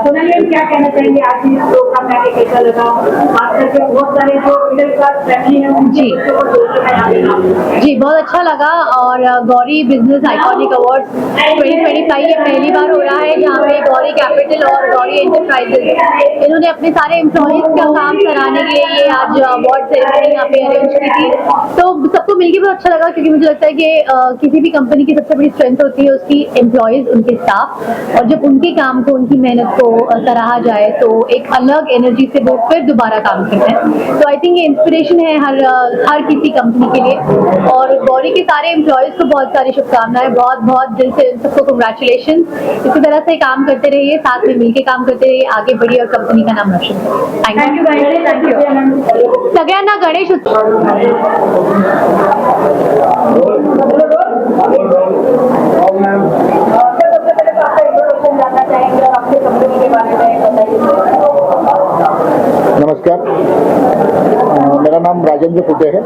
Sonali ma'am क्या कहना चाहेंगे आज इस प्रोग्राम में आके कैसा लगा, खास करके बहुत सारे जो मिडिल क्लास फैमिली है जी जी बहुत अच्छा लगा। और गौरी बिजनेस आइकॉनिक अवार्ड 2025 ये पहली बार हो रहा है जहाँ पे गौरी कैपिटल और गौरी एंटरप्राइजेज इन्होंने अपने सारे एम्प्लॉइज का काम कराने के लिए ये आज अवार्ड सेरेमनी यहाँ पे अरेंज की थी। तो सबको मिलकर बहुत अच्छा लगा क्योंकि मुझे लगता है कि किसी भी कंपनी की सबसे बड़ी स्ट्रेंथ होती है उसकी एम्प्लॉइज, उनके स्टाफ, और जब उनके काम को, उनकी मेहनत को सराहा जाए तो एक अलग एनर्जी से वो फिर दोबारा काम करते हैं। तो आई थिंक ये इंस्पिरेशन है हर किसी कंपनी के लिए। और गौरी के सारे एम्प्लॉयज को बहुत सारी शुभकामनाएं, बहुत बहुत दिल से सबको कंग्रेचुलेशन। इसी तरह से काम करते रहिए, साथ में मिलकर काम करते रहिए, आगे बढ़िए और कंपनी का नाम रोशन करिए। थैंक यू थैंक यू सगळ्यांना गणेश उत्सव। नमस्कार, मेरा नाम राजेंद्र पुटे है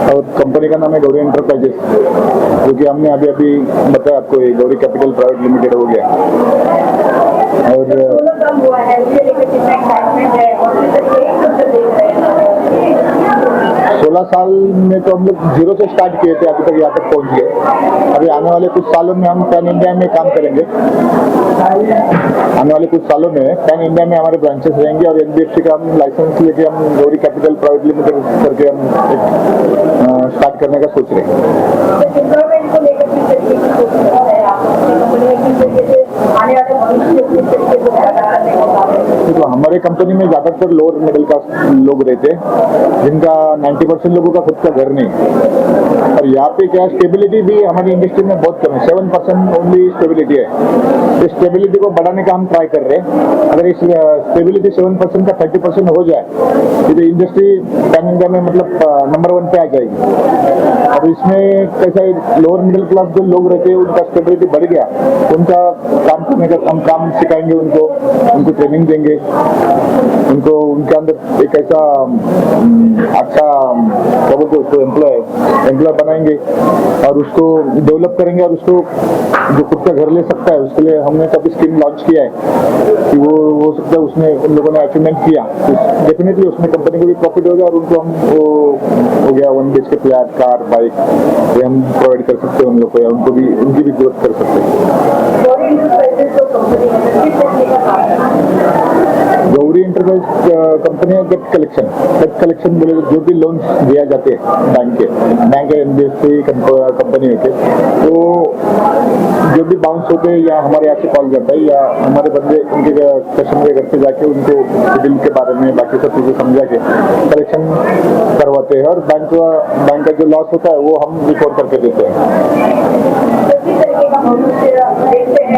और कंपनी का नाम है गौरी एंटरप्राइजेस, जो कि हमने अभी अभी बताया आपको, ये गौरी कैपिटल प्राइवेट लिमिटेड हो गया। और 16 साल में तो हम लोग जीरो से स्टार्ट किए थे, अभी तक यहाँ तक पहुँच गए। अभी आने वाले कुछ सालों में हम पैन इंडिया में काम करेंगे। आने वाले कुछ सालों में पैन इंडिया में हमारे ब्रांचेस रहेंगे और एनबीएफसी का हम लाइसेंस लेके हम गौरी कैपिटल प्राइवेट लिमिटेड करके हम स्टार्ट करने का सोच रहे हैं। तो हमारे कंपनी में ज्यादातर लोअर मिडिल क्लास लोग रहते हैं जिनका 90% लोगों का खुद का घर नहीं। और यहाँ पे क्या स्टेबिलिटी भी हमारी इंडस्ट्री में बहुत कम है, 7% ओनली स्टेबिलिटी है। इस स्टेबिलिटी को बढ़ाने का हम ट्राई कर रहे हैं। अगर इस स्टेबिलिटी 7% का 30% हो जाए तो इंडस्ट्री पैन इंडिया में मतलब नंबर 1 पे आ जाएगी। और इसमें कैसा लोअर मिडिल क्लास जो लोग रहते हैं उनका स्टेबिलिटी बढ़ गया, उनका काम करने का हम काम सिखाएंगे, उनको ट्रेनिंग देंगे, उनको उनके अंदर एक ऐसा अच्छा क्या बोलते उसको एम्प्लॉय बनाएंगे और उसको डेवलप करेंगे। और उसको जो खुद का घर ले सकता है उसके लिए हमने कभी स्कीम लॉन्च किया है कि वो हो सकता है उसमें उन लोगों ने अचीवमेंट किया तो डेफिनेटली उसमें कंपनी को भी प्रॉफिट होगा और उनको हम वो हो गया 1 BHK फ्लैट, कार, बाइक ये हम प्रोवाइड कर सकते हैं उन लोग को, या उनको भी उनकी भी ग्रोथ कर सकते हैं। गौरी एंटरप्राइज कंपनी है डेट कलेक्शन बोले जो भी लोन दिया जाते हैं बैंक है एनबीएफसी कंपनी है तो जो भी बाउंस होते हैं या हमारे यहाँ से कॉल जाता है या हमारे बंदे उनके कस्टमर के घर पे जाके उनको बिल के बारे में बाकी सब चीजें समझा के कलेक्शन करवाते हैं और बैंक का जो लॉस होता है वो हम रिकवर करके देते हैं।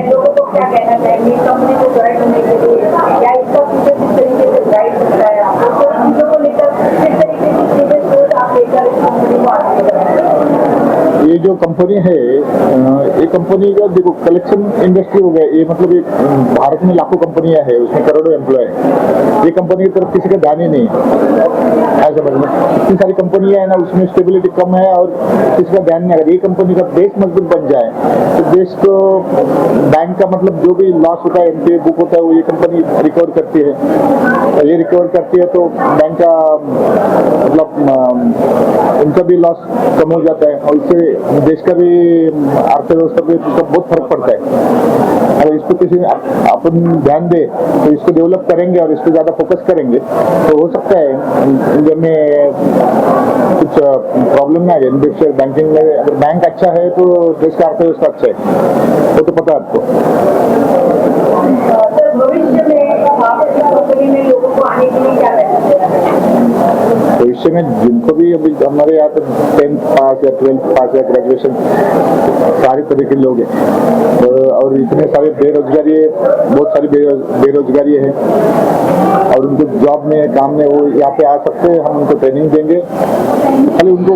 लोगों को क्या कहना चाहिए कंपनी को ज्वाइन होने के लिए, या इसका फ्यूचर किस तरीके से गाइड करता है आपको, तो चीजों को लेकर किस तरीके की चीजें सोच आप लेकर इस कंपनी को आगे बढ़ाएं? ये जो कंपनी है ये कंपनी का देखो कलेक्शन इंडस्ट्री हो गया, ये मतलब एक भारत में लाखों कंपनियां है, उसमें करोड़ों एम्प्लॉय है। ये कंपनी की तरफ किसी का ध्यान ही नहीं है, ऐसा मतलब इतनी सारी कंपनियां है ना, उसमें स्टेबिलिटी कम है और किसी का ध्यान नहीं। अगर ये कंपनी का बेस मजबूत बन जाए तो देश को बैंक का मतलब जो भी लॉस होता है, एनपीए बुक होता है, वो ये कंपनी रिकवर करती है। और ये रिकवर करती है तो बैंक का मतलब उनका भी लॉस कम हो जाता है और इससे देश का भी अर्थव्यवस्था पे बहुत फर्क पड़ता है। अगर इसको किसी अपन ध्यान दे तो इसको डेवलप करेंगे और इस पर ज्यादा फोकस करेंगे तो हो सकता है इंडिया में कुछ प्रॉब्लम ना आए। बैंकिंग में अगर बैंक अच्छा है तो देश का अर्थव्यवस्था अच्छा है, वो तो पता है आपको। भविष्य में लोगों को आने के लिए क्या भविष्य में जिनको भी अभी हमारे यहाँ पे 10th पास या 12th पास या ग्रेजुएशन सारे तरह के लोग हैं और इतने सारे बेरोजगारी है, बहुत सारी बेरोजगारी है और उनको जॉब में काम में वो यहाँ पे आ सकते हैं, हम उनको ट्रेनिंग देंगे। खाली उनको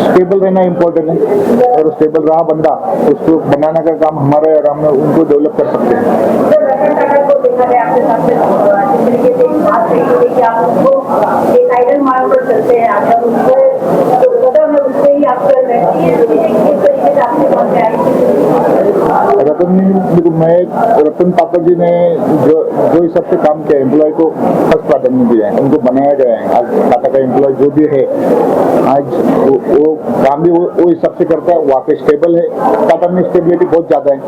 स्टेबल रहना इम्पोर्टेंट है और स्टेबल रहा बंदा उसको बनाने का काम हमारा है और हम उनको डेवलप कर सकते हैं। चलते हैं आप उनको जो कदम है उससे ही आप चल रहे हैं, इस तरीके से आपने कौन से अगर देखो मैं रतन पापा जी ने जो इस सबसे काम किया, एम्प्लॉय को फर्स्ट प्राधान्य दिया है, उनको बनाया गया है। आज टाटा का एम्प्लॉय जो भी है आज वो काम भी वो इस सबसे करता है, वहाँ पे स्टेबल है। टाटा में स्टेबिलिटी बहुत ज़्यादा है,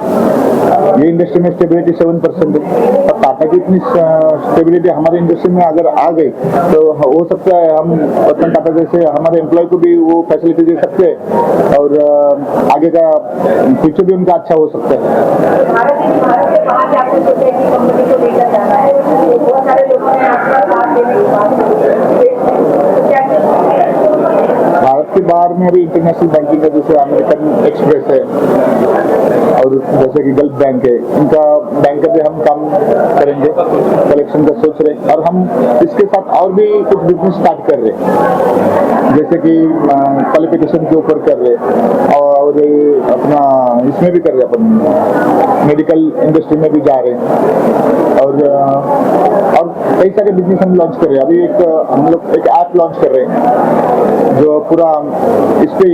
ये इंडस्ट्री में स्टेबिलिटी 7% है, और टाटा की इतनी स्टेबिलिटी हमारे इंडस्ट्री में अगर आ गई तो हो सकता है हम रतन टाटा जैसे हमारे एम्प्लॉय को भी वो फैसिलिटी दे सकते हैं और आगे का फ्यूचर भी उनका अच्छा हो सकता है। भारत से बाहर जाकर सोचा है कि कंपनी को लेकर जाना है, तो बहुत सारे लोगों ने आपका साथ देने की बात की, तो क्या भारत के बाहर में अभी इंटरनेशनल बैंकिंग है, जैसे अमेरिकन एक्सप्रेस है और जैसे कि गल्फ बैंक है, इनका बैंक का भी हम काम करेंगे, कलेक्शन का सोच रहे हैं। और हम इसके साथ और भी कुछ बिजनेस स्टार्ट कर रहे हैं, जैसे कि क्वालिफिकेशन के ऊपर कर रहे हैं और अपना इसमें भी कर रहे हैं, अपन मेडिकल इंडस्ट्री में भी जा रहे हैं और कई सारे बिजनेस हम लॉन्च कर रहे हैं। अभी हम लोग एक ऐप लॉन्च कर रहे हैं जो पूरा इस पे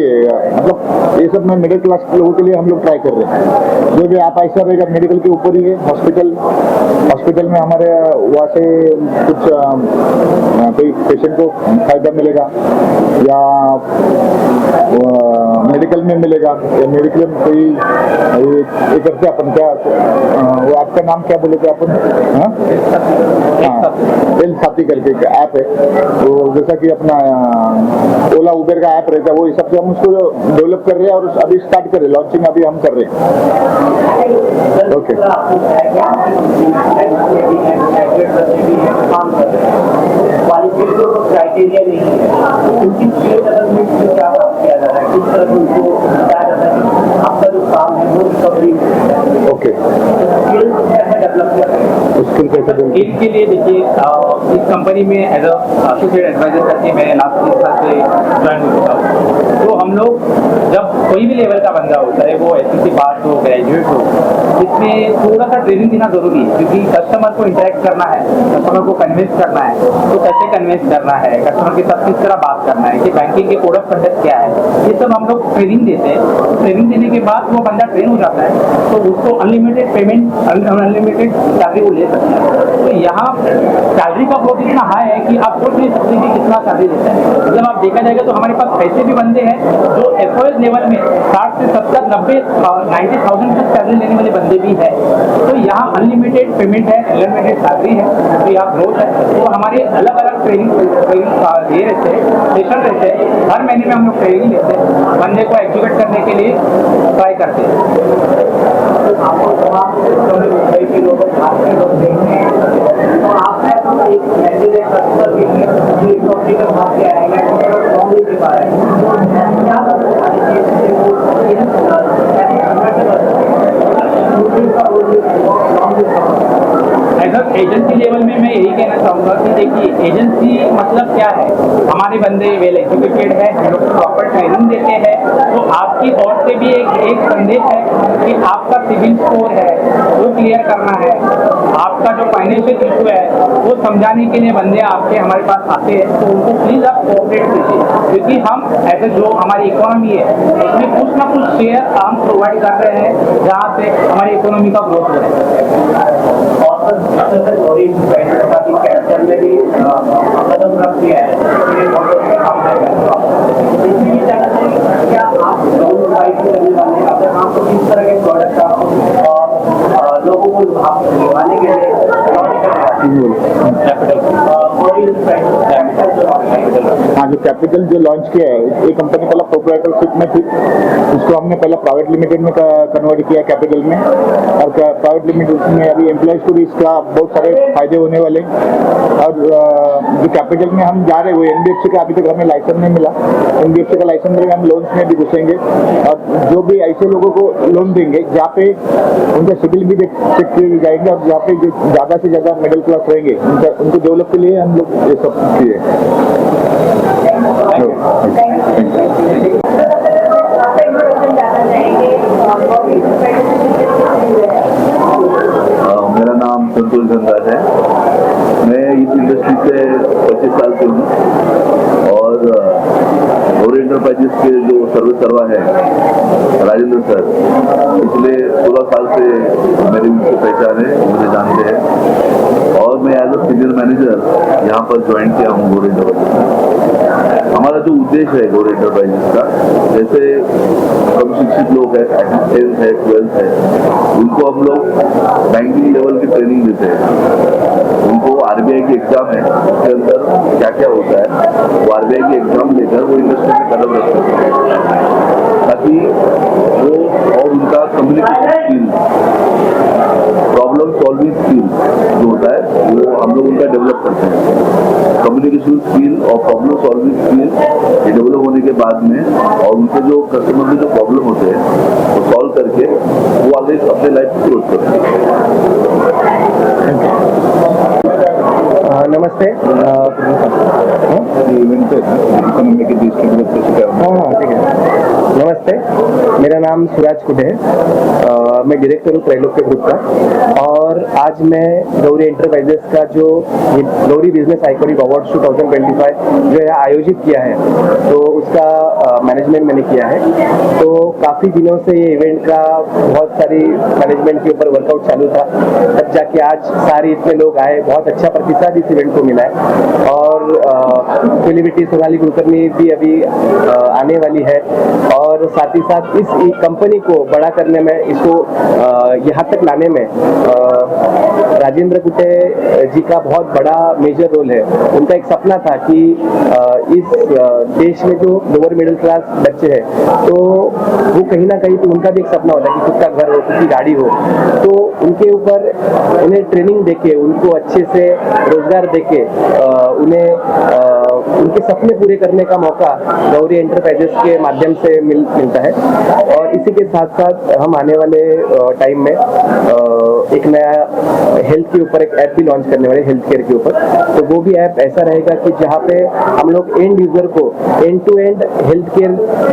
मतलब ये सब में मिडिल क्लास लोगों के लिए हम लोग ट्राई कर रहे हैं। जो भी ऐप ऐसा रहेगा मेडिकल के ऊपर ही है, हॉस्पिटल में हमारे वहाँ से कुछ कोई पेशेंट को फायदा मिलेगा या मेडिकल में मिलेगा या मेडिकल में कोई ये करते अपन क्या वो आपका नाम क्या बोले थे अपन? हाँ, हेल्थ साथी करके एक ऐप है, तो जैसा कि अपना ओला उबेर का ऐप रहता है, वो हिसाब से हम उसको डेवलप कर रहे हैं और अभी स्टार्ट कर रहे हैं, लॉन्चिंग अभी हम कर रहे हैं। ओके, क्राइटेरिया नहीं है, उनकी डेवलपमेंट में क्या काम किया जा रहा है, किस तरह उनको बताया जाता है कि आपका जो काम है वो रिकवरी ओके, स्किल कैसे डेवलप किया जाए। स्किल कैसे डेवलप? इसके लिए देखिए इस कंपनी में एज एसोसिएट एडवाइजर करके मैं लास्ट 3 साल से ज्वाइन हो चुका हूँ। तो हम लोग जब कोई भी लेवल का बंदा हो, चाहे वो एसएससी पास हो, ग्रेजुएट हो, इसमें थोड़ा सा ट्रेनिंग देना जरूरी है, क्योंकि कस्टमर को इंटरेक्ट करना है, कस्टमर को कन्विंस करना है, तो कैसे कन्विंस करना है, कस्टमर के साथ किस तरह बात करना है, कि बैंकिंग के कोड ऑफ कंडक्ट क्या है, ये सब हम लोग ट्रेनिंग देते हैं। ट्रेनिंग देने के बाद वो बंदा ट्रेन हो जाता है तो उसको अनलिमिटेड पेमेंट, अनलिमिटेड सैलरी वो ले सकता है। तो यहाँ सैलरी का ग्रोथ इतना हाई है कि आप सोच नहीं सकते कि कितना सैलरी लेता है। जब आप देखा जाएगा तो हमारे पास ऐसे भी बंदे हैं जो एफओएस लेवल में 60 से 70, 90, 90,000 तक सैलरी लेने वाले बंदे भी हैं। तो यहाँ अनलिमिटेड पेमेंट है, अनलिमिटेड सैलरी है, तो यहाँ ग्रोथ है। तो हमारे अलग अलग ट्रेनिंग ये रहते हैं, सेशन रहते हैं, हर महीने में हम लोग ट्रेनिंग लेते हैं, बंदे को एग्जीक्यूट करने के लिए ट्राई करते हैं। आपको तमाम लोग देखते हैं तो आपने एक कैंडिडेट कस्टमर के लिए जो रिकवरी का भाग किया है के बारे में क्या एजेंसी लेवल में मैं यही कहना चाहूँगा कि देखिए एजेंसी मतलब क्या है, हमारे बंदे वेल एजुकेटेड है, हम लोग प्रॉपर ट्रेनिंग देते हैं, तो आपकी ओर से भी एक संदेश है कि आपका सिविल स्कोर है वो क्लियर करना है, आपका जो फाइनेंशियल इशू है वो समझाने के लिए बंदे आपके हमारे पास आते हैं, तो उनको प्लीज़ आप कोऑपरेट कीजिए, क्योंकि हम ऐसे जो हमारी इकोनॉमी है उसमें कुछ ना कुछ शेयर हम प्रोवाइड कर रहे हैं जहाँ से हमारी इकोनॉमी का ग्रोथ हो रहा है। कैप्चर में भी कदम रख दिया है, क्या आप करने वाले अपने आप को किस तरह के प्रोडक्ट और लोगों को लुभाने के लिए हाँ, जो कैपिटल जो लॉन्च किया है, ये कंपनी पहला प्रोप्राइटरशिप में थी, उसको हमने पहला प्राइवेट लिमिटेड में कन्वर्ट किया कैपिटल में, और प्राइवेट लिमिटेड में अभी एम्प्लॉयज को भी इसका बहुत सारे फायदे होने वाले। और जो कैपिटल में हम जा रहे हैं वो एनबीएफसी का अभी तक हमें लाइसेंस नहीं मिला, एनबीएफसी का लाइसेंस मिलेगा हम लोन्स में भी घुसेंगे, और जो भी ऐसे लोगों को लोन देंगे जहाँ पे उनका सिविल भी चेक किए जाएंगे, और जहाँ पे जो ज़्यादा से ज़्यादा मिडिल क्लास रहेंगे उनको डेवलप के लिए हम लोग ये सब किए। मेरा नाम संतोष धनराज है। मैं इस इंडस्ट्री से 25 साल से हूँ और गौरी एंटरप्राइजेस के जो सर्विस करवा है राजेंद्र सर, पिछले 16 साल से मेरी उनसे पहचान है, मुझे जानते हैं और मैं एज अ सीनियर मैनेजर यहाँ पर ज्वाइन किया हूँ गौरी एंटरप्राइजेस। हमारा जो उद्देश्य है गौरी एंटरप्राइजेस का, जैसे कम शिक्षित लोग हैं, 10th है 12th है, उनको हम लोग बैंकिंग लेवल की ट्रेनिंग देते हैं। उनको आरबीआई की एग्जाम है, उसके अंदर क्या क्या होता है वो आरबीआई की एग्जाम देकर वो इंडस्ट्री में कदम रख सकते हैं, ताकि वो और उनका communication skill, problem solving skill जो होता है वो हम लोग उनका डेवलप करते हैं। कम्युनिकेशन स्किल और प्रॉब्लम सॉल्विंग स्किल ये डेवलप होने के बाद में और उनके जो कस्टमर के जो प्रॉब्लम होते हैं वो सॉल्व करके वो आगे अपने लाइफ को ग्रोथ करते हैं। नमस्ते। इकोनॉमी के ठीक है। नमस्ते, मेरा नाम सूरज कुटे है। मैं डायरेक्टर हूँ त्रैलोक्य ग्रुप का और आज मैं गौरी एंटरप्राइजेस का जो गौरी बिजनेस आइकॉनिक अवार्ड 2025 जो है आयोजित किया है, तो उसका मैनेजमेंट मैंने किया है। तो काफ़ी दिनों से ये इवेंट का बहुत सारी मैनेजमेंट के ऊपर वर्कआउट चालू था, तब जाके आज सारे इतने लोग आए, बहुत अच्छा प्रतिसाद इस इवेंट को मिला है। और सेलिब्रिटी सोनाली कुलकर्णी भी अभी आने वाली है और साथ ही साथ इस कंपनी को बड़ा करने में, इसको यहाँ तक लाने में राजेंद्र कुटे जी का बहुत बड़ा मेजर रोल है। उनका एक सपना था कि इस देश में जो लोअर मिडिल क्लास बच्चे हैं, तो वो कहीं ना कहीं तो उनका भी एक सपना होता है कि खुद का घर हो, खुद की गाड़ी हो, तो उनके ऊपर उन्हें ट्रेनिंग देके, उनको अच्छे से रोजगार देके उन्हें उनके सपने पूरे करने का मौका गौरी एंटरप्राइजेस के माध्यम से मिलता है। और इसी के साथ साथ हम आने वाले टाइम में एक नया हेल्थ के ऊपर एक ऐप भी लॉन्च करने वाले, हेल्थ केयर के ऊपर। तो वो भी ऐप ऐसा रहेगा कि जहाँ पे हम लोग एंड यूजर को end to end health care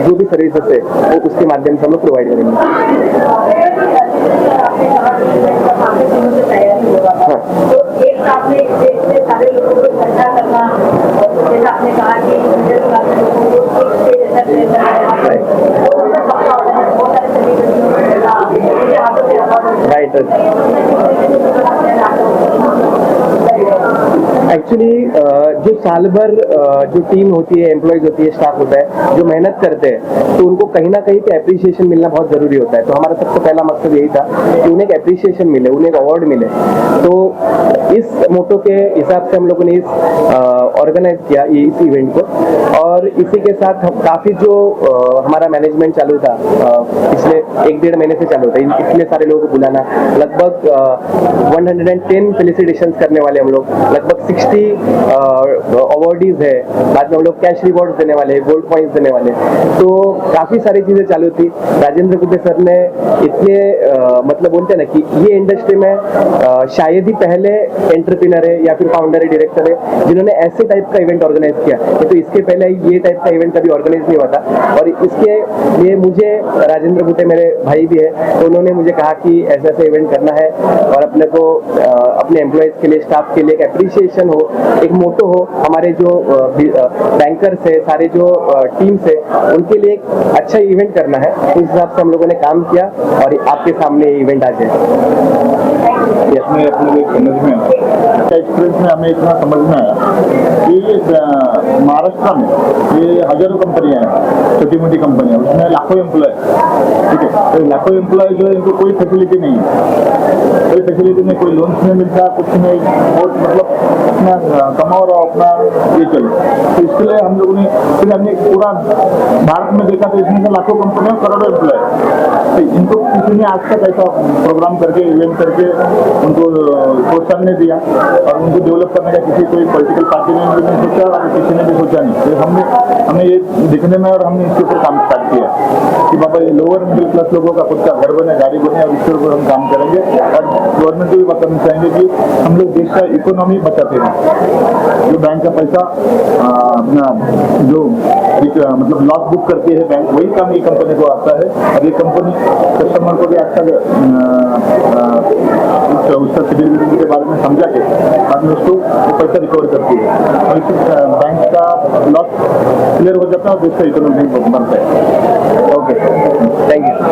जो भी सर्विसेज है वो उसके माध्यम से हम लोग प्रोवाइड करेंगे। तो एक आपने देश में सारे लोगों को इकट्ठा करना और जैसा आपने कहा कि मिडिल क्लास लोगों को एक से जैसा ट्रेन करना, बहुत सारे राइट। एक्चुअली जो साल भर जो टीम होती है, एम्प्लॉयज होती है, स्टाफ होता है, जो मेहनत करते हैं, तो उनको कहीं ना कहीं पे अप्रिसिएशन मिलना बहुत जरूरी होता है। तो हमारा सबसे पहला मकसद यही था कि उन्हें एक अप्रिसिएशन मिले, उन्हें एक अवार्ड मिले। तो इस मोटो के हिसाब से हम लोगों ने इस ऑर्गेनाइज किया इस इवेंट को। और इसी के साथ हम काफी जो हमारा मैनेजमेंट चालू था, पिछले 1-1.5 महीने से चालू था, इतने सारे लोगों को बुलाना, लगभग 110 फेलिसिटेशंस करने वाले हम लोग, लगभग 60 अवार्डीज है, बाद में हम लोग कैश रिवॉर्ड देने वाले हैं, गोल्ड कॉइन्स देने वाले। तो काफी सारी चीजें चालू थी। राजेंद्र कुटे सर ने इतने मतलब बोलते हैं ना कि ये इंडस्ट्री में शायद ही पहले एंटरप्रेन्योर है या फिर फाउंडर है, डायरेक्टर है, जिन्होंने ऐसे टाइप का इवेंट ऑर्गेनाइज किया। तो इसके पहले ये टाइप का इवेंट कभी ऑर्गेनाइज नहीं हुआ था। और इसके लिए मुझे राजेंद्र कुटे मेरे भाई भी है, तो उन्होंने मुझे कहा कि ऐसा ऐसा इवेंट करना है और अपने को अपने एम्प्लॉयज के लिए, स्टाफ के लिए एक अप्रिसिएशन हो, एक मोटो हो, हमारे जो बैंकर्स है, सारे जो टीम्स है, उनके लिए एक अच्छा इवेंट करना है। तो इस हिसाब से हम लोगों ने काम किया और आपके सामने ये इवेंट आ जाए। इसमें अपने लिए समझ में आया, एक्सपीरियंस में हमें इतना समझ में आया कि ये महाराष्ट्र में ये हजारों कंपनियां हैं, छोटी मोटी कंपनियां, उसमें लाखों एम्प्लॉय, ठीक है। तो लाखों एम्प्लॉय जो है इनको कोई फैसिलिटी नहीं है, कोई फैसिलिटी नहीं, कोई लोन्स नहीं मिलता, कुछ नहीं, बहुत मतलब अपना कमाओ और अपना ये चलो। तो इसके लिए हम लोगों ने फिर हमने पूरा भारत में देखा, तो इसमें से लाखों कंपनियां, करोड़ों एम्प्लॉय, तो इनको किसी ने आज तक ऐसा प्रोग्राम करके, इवेंट करके उनको प्रोत्साहन नहीं दिया और उनको डेवलप करने का किसी कोई पॉलिटिकल पार्टी ने भी नहीं सोचा और किसी ने भी सोचा नहीं। तो हमने ये दिखने में और हमने इसके ऊपर काम स्टार्ट किया कि बाबा ये लोअर मिडिल क्लास लोगों का खुद का घर बने, गाड़ी बने, और इसके ऊपर हम काम करेंगे। और गवर्नमेंट को भी बताना चाहेंगे कि हम लोग देश का इकोनॉमी बचाते हैं। जो बैंक का पैसा अपना जो मतलब लॉस बुक करती है बैंक, वही काम ये कंपनी को आता है। और ये कंपनी कस्टमर को भी अच्छा उसका सिविल के बारे में समझा के बाद में उसको वो पैसा रिकवर करती है और इससे बैंक का लॉस क्लियर हो जाता है और देश का इकोनॉमी बनता है। Okay, thank you.